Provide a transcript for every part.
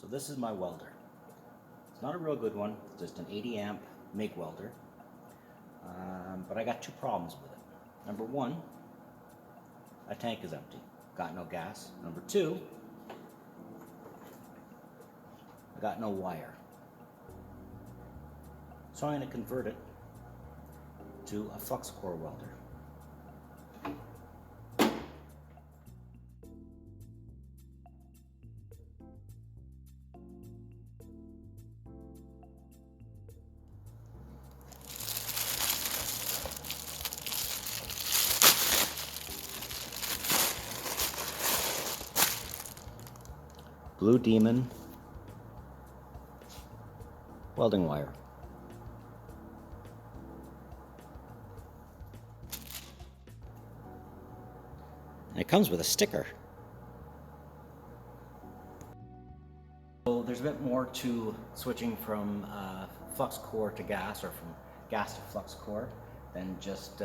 So this is my welder. It's not a real good one, it's just an 80 amp MIG welder. But I got two problems with it. Number one, my tank is empty, got no gas. Number two, I got no wire. So I'm going to convert it to a flux core welder. Blue Demon welding wire. And it comes with a sticker. So there's a bit more to switching from flux core to gas, or from gas to flux core, than just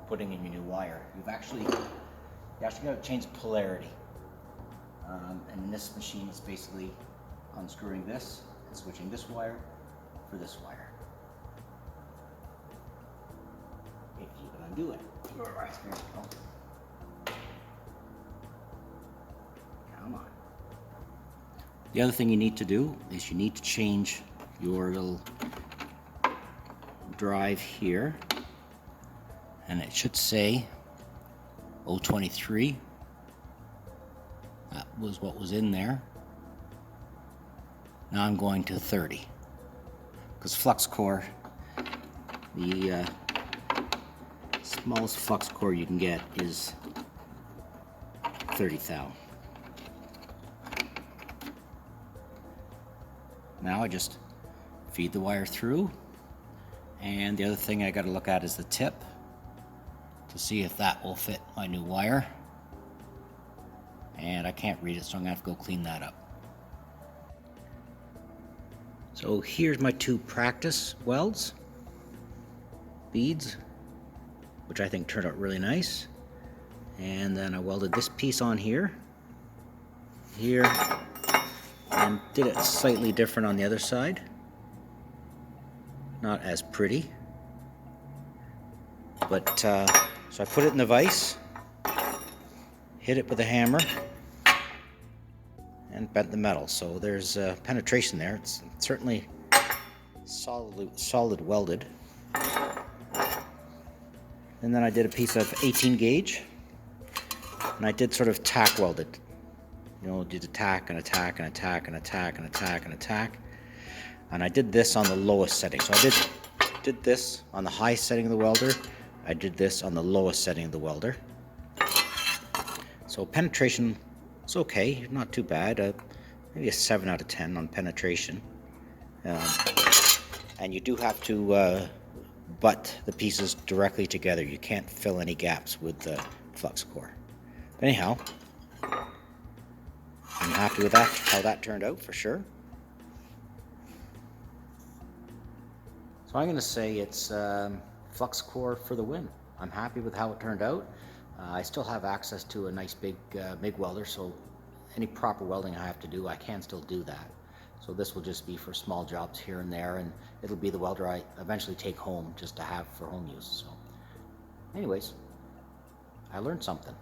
putting in your new wire. You actually got to change the polarity. And in this machine, it's basically unscrewing this and switching this wire for this wire. If you can undo it. There we go. Come on. The other thing you need to do is you need to change your little drive here, and it should say 023. That was what was in there. Now I'm going to 30, because flux core, the smallest flux core you can get is 30 thou. Now I just feed the wire through, and the other thing I got to look at is the tip to see if that will fit my new wire. And I can't read it, so I'm gonna have to go clean that up. So here's my two practice welds, beads, which I think turned out really nice. And then I welded this piece on here, and did it slightly different on the other side. Not as pretty, but so I put it in the vise, hit it with a hammer, and bent the metal. So there's penetration there. It's certainly solid welded. And then I did a piece of 18 gauge, and I did sort of tack welded. You know, did a tack and a tack and a tack and a tack and a tack and a tack. And I did this on the lowest setting. So I did this on the highest setting of the welder. I did this on the lowest setting of the welder. So penetration is okay, not too bad. Maybe a 7 out of 10 on penetration. And you do have to butt the pieces directly together. You can't fill any gaps with the flux core. But anyhow, I'm happy with that, how that turned out for sure. So I'm going to say it's flux core for the win. I'm happy with how it turned out. I still have access to a nice big MIG welder, so any proper welding I have to do, I can still do that. So this will just be for small jobs here and there, and it'll be the welder I eventually take home just to have for home use. So anyways, I learned something.